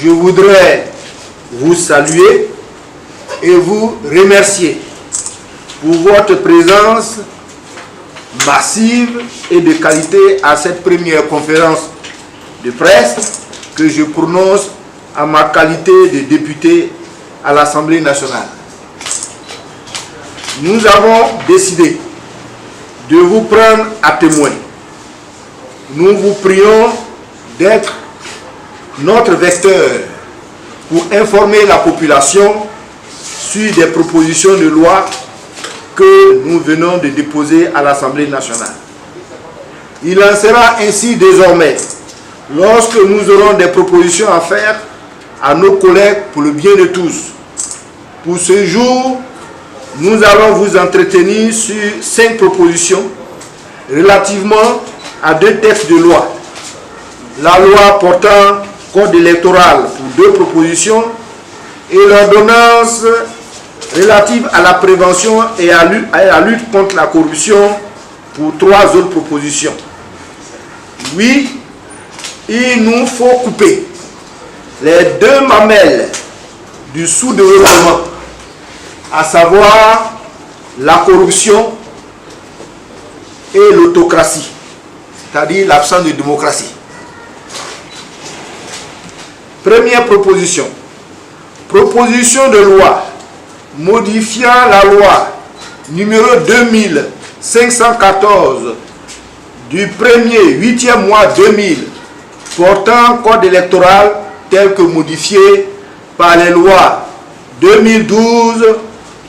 je voudrais vous saluer et vous remercier pour votre présence massive et de qualité à cette première conférence de presse que je prononce en ma qualité de député à l'Assemblée nationale. Nous avons décidé de vous prendre à témoin. Nous vous prions d'être notre vecteur pour informer la population sur des propositions de loi que nous venons de déposer à l'Assemblée nationale. Il en sera ainsi désormais lorsque nous aurons des propositions à faire à nos collègues pour le bien de tous. Pour ce jour, nous allons vous entretenir sur 5 propositions relativement à 2 textes de loi. La loi portant code électoral pour 2 propositions et l'ordonnance relative à la prévention et à la lutte contre la corruption pour 3 autres propositions. Oui, il nous faut couper les 2 mamelles du sous-développement, à savoir la corruption et l'autocratie, c'est-à-dire l'absence de démocratie. Première proposition. Proposition de loi modifiant la loi numéro 2514 du 1er 8e mois 2000 portant code électoral tel que modifié par les lois 2012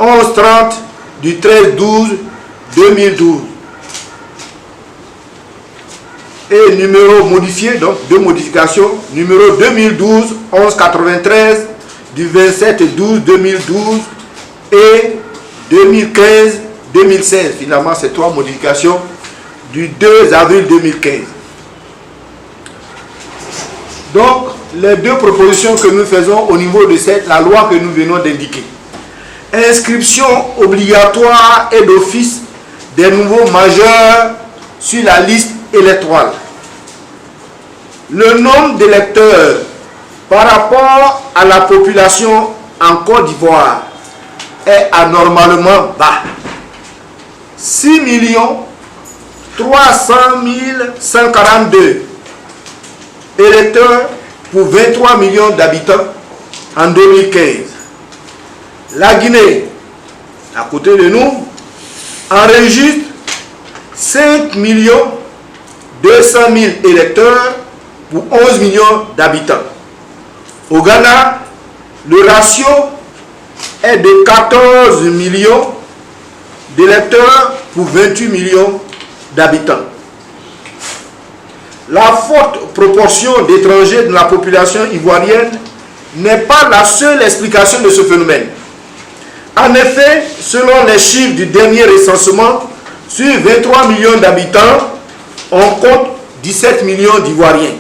1130 du 13-12 2012 et numéro modifié, donc 2 modifications, numéro 2012 1193 du 27-12 2012 et 2015-2016. Finalement, ces 3 modifications du 2 avril 2015. Donc, les 2 propositions que nous faisons au niveau de la loi que nous venons d'indiquer. Inscription obligatoire et d'office des nouveaux majeurs sur la liste électorale. Le nombre d'électeurs par rapport à la population en Côte d'Ivoire est anormalement bas. 6 300 142 électeurs pour 23 millions d'habitants en 2015. La Guinée, à côté de nous, enregistre 5 200 000 électeurs pour 11 millions d'habitants. Au Ghana, le ratio est de 14 millions d'électeurs pour 28 millions d'habitants. La forte proportion d'étrangers dans la population ivoirienne n'est pas la seule explication de ce phénomène. En effet, selon les chiffres du dernier recensement, sur 23 millions d'habitants, on compte 17 millions d'Ivoiriens.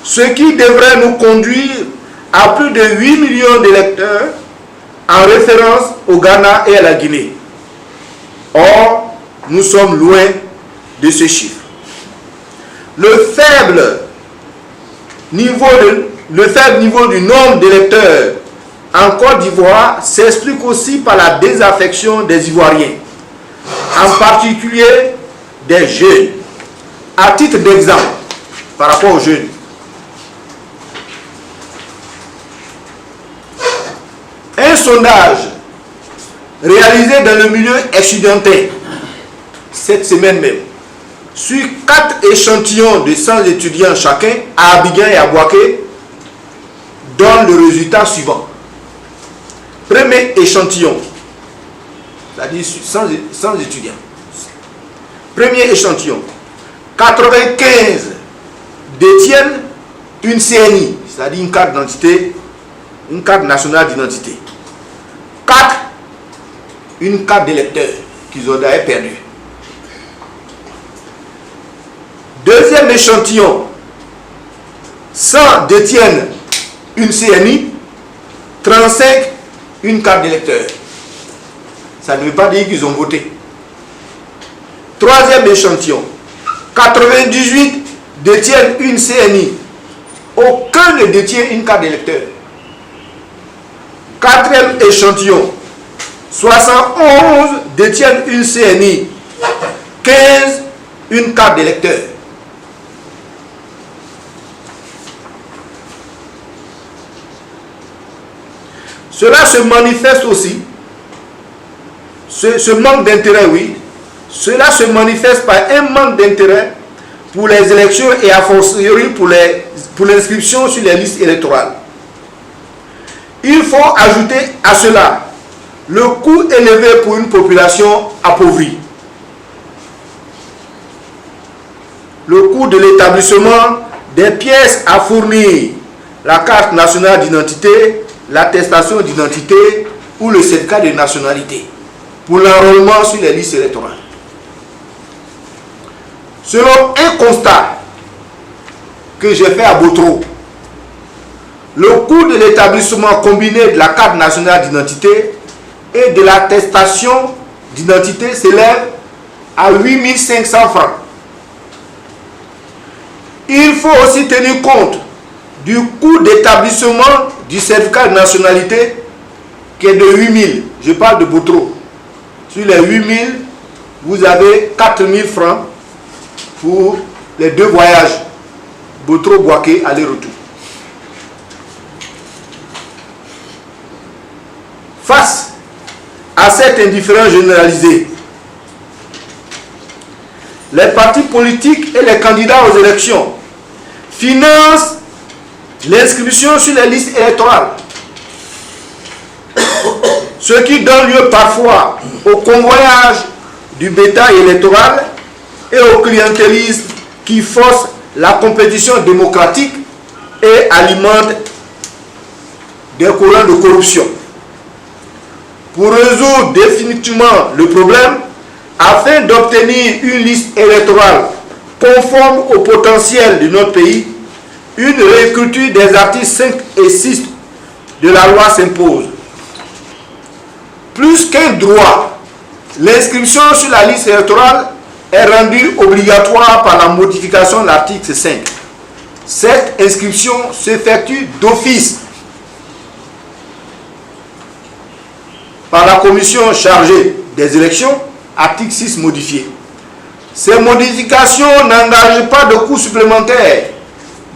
Ce qui devrait nous conduire à plus de 8 millions d'électeurs en référence au Ghana et à la Guinée. Or, nous sommes loin de ce chiffre. Le faible niveau du nombre d'électeurs en Côte d'Ivoire s'explique aussi par la désaffection des Ivoiriens, en particulier des jeunes. À titre d'exemple, par rapport aux jeunes, un sondage réalisé dans le milieu estudiantin cette semaine même, sur 4 échantillons de 100 étudiants chacun à Abidjan et à Bouaké, donne le résultat suivant. Premier échantillon, c'est-à-dire 100 étudiants. Premier échantillon, 95 détiennent une CNI, c'est-à-dire une carte d'identité, une carte nationale d'identité. 4, une carte d'électeur qu'ils ont d'ailleurs perdue. Deuxième échantillon, 100 détiennent une CNI, 35 une carte d'électeur. Ça ne veut pas dire qu'ils ont voté. Troisième échantillon, 98 détiennent une CNI, aucun ne détient une carte d'électeur. Quatrième échantillon, 71 détiennent une CNI, 15 une carte d'électeur. Cela se manifeste aussi, ce manque d'intérêt, oui, cela se manifeste par un manque d'intérêt pour les élections et a fortiori pour l'inscription sur les listes électorales. Il faut ajouter à cela le coût élevé pour une population appauvrie. Le coût de l'établissement des pièces à fournir, la carte nationale d'identité, l'attestation d'identité ou le certificat de nationalité pour l'enrôlement sur les listes électorales. Selon un constat que j'ai fait à Botro, le coût de l'établissement combiné de la carte nationale d'identité et de l'attestation d'identité s'élève à 8 500 francs. Il faut aussi tenir compte du coût d'établissement du certificat de nationalité qui est de 8 000. Je parle de Botro. Sur les 8 000, vous avez 4 000 francs pour les 2 voyages. Botro-Boaké, aller-retour. Face à cette indifférence généralisée, les partis politiques et les candidats aux élections financent l'inscription sur les listes électorales, ce qui donne lieu parfois au convoyage du bétail électoral et au clientélisme qui force la compétition démocratique et alimente des courants de corruption. Pour résoudre définitivement le problème, afin d'obtenir une liste électorale conforme au potentiel de notre pays, une réécriture des articles 5 et 6 de la loi s'impose. Plus qu'un droit, l'inscription sur la liste électorale est rendue obligatoire par la modification de l'article 5. Cette inscription s'effectue d'office par la commission chargée des élections, article 6 modifié. Ces modifications n'engagent pas de coûts supplémentaires.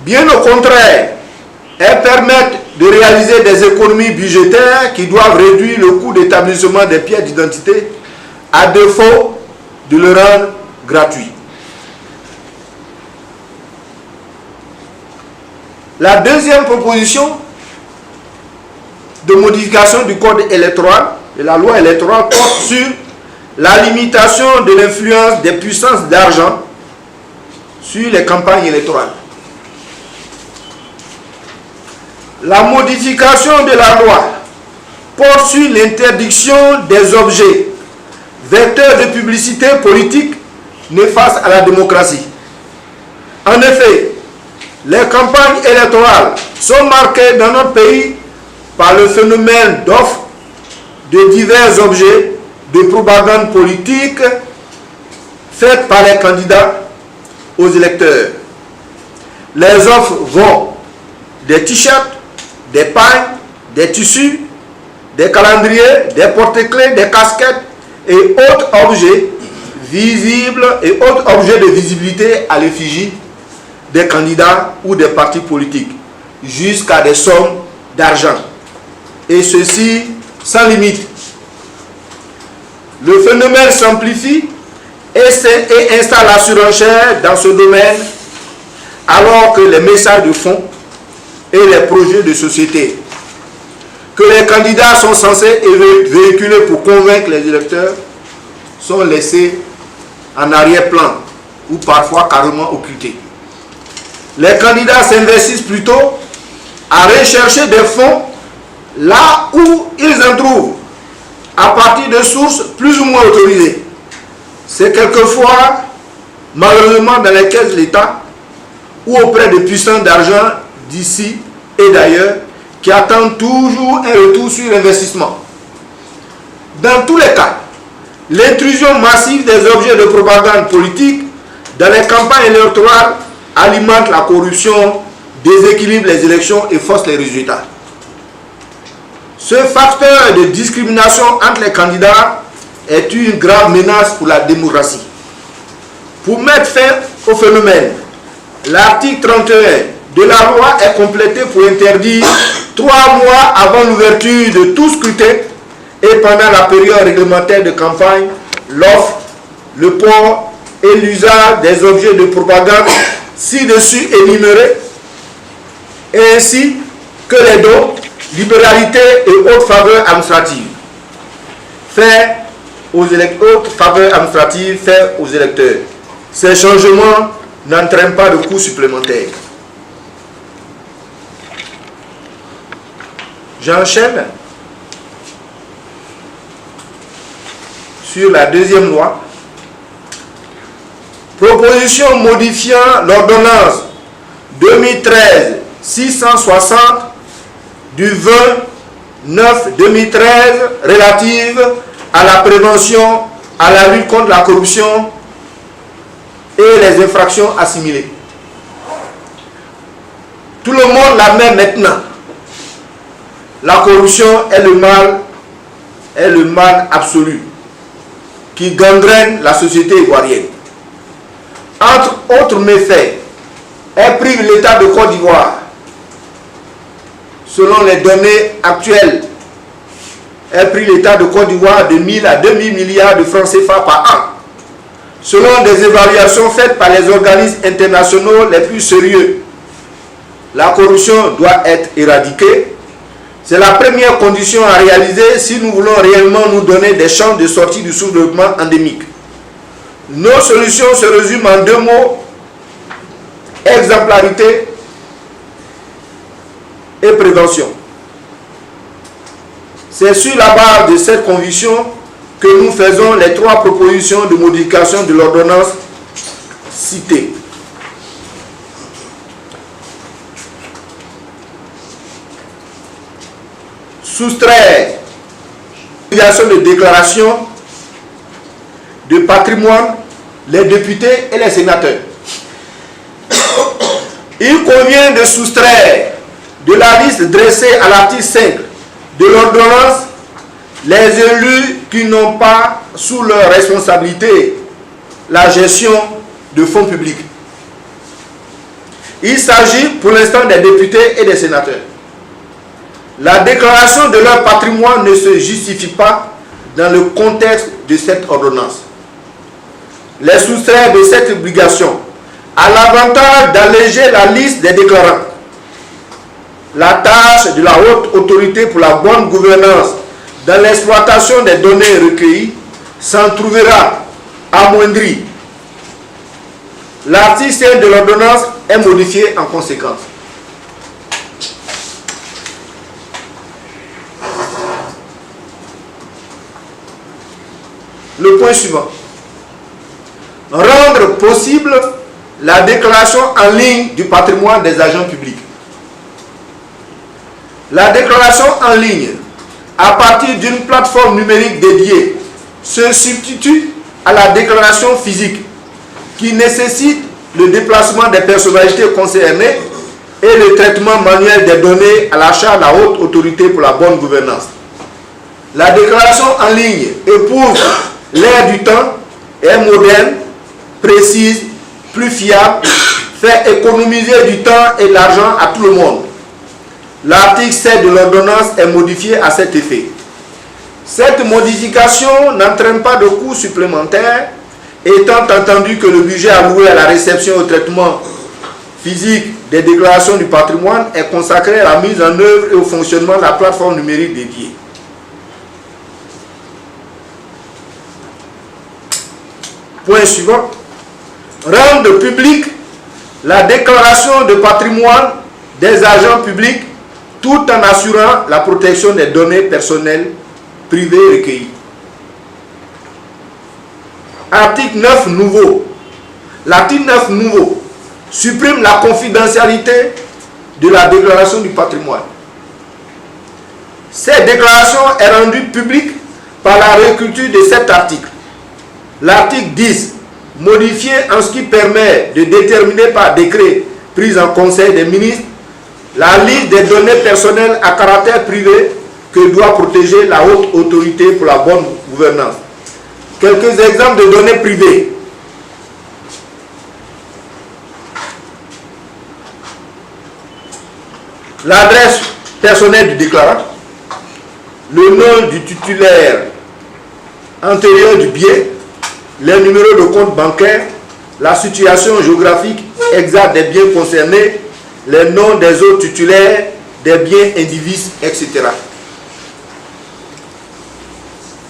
Bien au contraire, elles permettent de réaliser des économies budgétaires qui doivent réduire le coût d'établissement des pièces d'identité à défaut de le rendre gratuit. La deuxième proposition de modification du code électoral, de la loi électorale, porte sur la limitation de l'influence des puissances d'argent sur les campagnes électorales. La modification de la loi porte sur l'interdiction des objets vecteurs de publicité politique néfastes à la démocratie. En effet, les campagnes électorales sont marquées dans notre pays par le phénomène d'offres de divers objets de propagande politique faites par les candidats aux électeurs. Les offres vont des t-shirts, des pagnes, des tissus, des calendriers, des porte-clés, des casquettes et autres objets visibles et autres objets de visibilité à l'effigie des candidats ou des partis politiques, jusqu'à des sommes d'argent. Et ceci sans limite. Le phénomène s'amplifie et installe la surenchère dans ce domaine, alors que les messages de fond et les projets de société que les candidats sont censés véhiculer pour convaincre les électeurs sont laissés en arrière-plan ou parfois carrément occultés. Les candidats s'investissent plutôt à rechercher des fonds là où ils en trouvent, à partir de sources plus ou moins autorisées. C'est quelquefois, malheureusement, dans les caisses de l'État ou auprès de puissants d'argent d'ici et d'ailleurs qui attendent toujours un retour sur l'investissement. Dans tous les cas, l'intrusion massive des objets de propagande politique dans les campagnes électorales alimente la corruption déséquilibre les élections et fausse les résultats. Ce facteur de discrimination entre les candidats est une grave menace pour la démocratie. Pour mettre fin au phénomène, l'article 31 de la loi est complété pour interdire 3 mois avant l'ouverture de tout scrutin et pendant la période réglementaire de campagne, l'offre, le port et l'usage des objets de propagande ci-dessus énumérés, ainsi que les dons, libéralités et autres faveurs administratives faites aux électeurs. Ces changements n'entraînent pas de coûts supplémentaires. J'enchaîne sur la deuxième loi. Proposition modifiant l'ordonnance 2013-660 du 20-9-2013 relative à la prévention, à la lutte contre la corruption et les infractions assimilées. Tout le monde la met maintenant. La corruption est le mal absolu qui gangrène la société ivoirienne. Entre autres méfaits, elle prive l'État de Côte d'Ivoire, selon les données actuelles, elle prive l'État de Côte d'Ivoire de 1000 à 2000 milliards de francs CFA par an. Selon des évaluations faites par les organismes internationaux les plus sérieux, la corruption doit être éradiquée. C'est la première condition à réaliser si nous voulons réellement nous donner des chances de sortie du sous-développement endémique. Nos solutions se résument en 2 mots: exemplarité et prévention. C'est sur la base de cette conviction que nous faisons les 3 propositions de modification de l'ordonnance citée. Soustraire l'obligation de déclaration de patrimoine les députés et les sénateurs. Il convient de soustraire de la liste dressée à l'article 5 de l'ordonnance les élus qui n'ont pas sous leur responsabilité la gestion de fonds publics. Il s'agit pour l'instant des députés et des sénateurs. La déclaration de leur patrimoine ne se justifie pas dans le contexte de cette ordonnance. Les soustraire de cette obligation a l'avantage d'alléger la liste des déclarants. La tâche de la haute autorité pour la bonne gouvernance dans l'exploitation des données recueillies s'en trouvera amoindrie. L'article 5 de l'ordonnance est modifié en conséquence. Le point suivant. Rendre possible la déclaration en ligne du patrimoine des agents publics. La déclaration en ligne à partir d'une plateforme numérique dédiée se substitue à la déclaration physique qui nécessite le déplacement des personnalités concernées et le traitement manuel des données à la charge de la haute autorité pour la bonne gouvernance. La déclaration en ligne éprouve l'ère du temps, est moderne, précise, plus fiable, fait économiser du temps et de l'argent à tout le monde. L'article 7 de l'ordonnance est modifié à cet effet. Cette modification n'entraîne pas de coûts supplémentaires, étant entendu que le budget alloué à la réception et au traitement physique des déclarations du patrimoine est consacré à la mise en œuvre et au fonctionnement de la plateforme numérique dédiée. Point suivant. Rendre publique la déclaration de patrimoine des agents publics tout en assurant la protection des données personnelles privées recueillies. Article 9 nouveau. L'article 9 nouveau supprime la confidentialité de la déclaration du patrimoine. Cette déclaration est rendue publique par la réécriture de cet article. L'article 10, modifié en ce qui permet de déterminer par décret pris en Conseil des ministres la liste des données personnelles à caractère privé que doit protéger la haute autorité pour la bonne gouvernance. Quelques exemples de données privées. L'adresse personnelle du déclarant, le nom du titulaire antérieur du bien, les numéros de compte bancaire, la situation géographique exacte des biens concernés, les noms des autres titulaires des biens indivis, etc.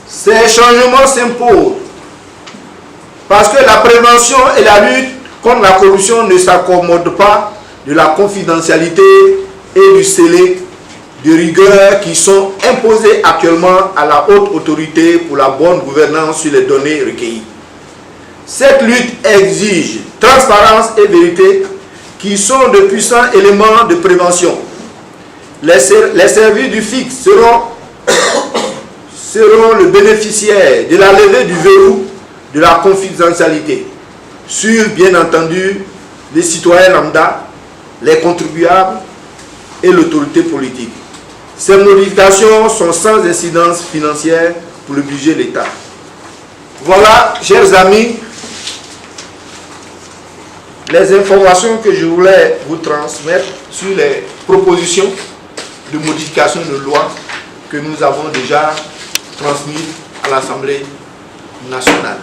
Ces changements s'imposent parce que la prévention et la lutte contre la corruption ne s'accommodent pas de la confidentialité et du scellé de rigueur qui sont imposés actuellement à la haute autorité pour la bonne gouvernance sur les données recueillies. Cette lutte exige transparence et vérité qui sont de puissants éléments de prévention. Les services du FIC seront le bénéficiaire de la levée du verrou de la confidentialité sur, bien entendu, les citoyens lambda, les contribuables et l'autorité politique. Ces modifications sont sans incidence financière pour le budget de l'État. Voilà, chers amis, les informations que je voulais vous transmettre sur les propositions de modification de loi que nous avons déjà transmises à l'Assemblée nationale.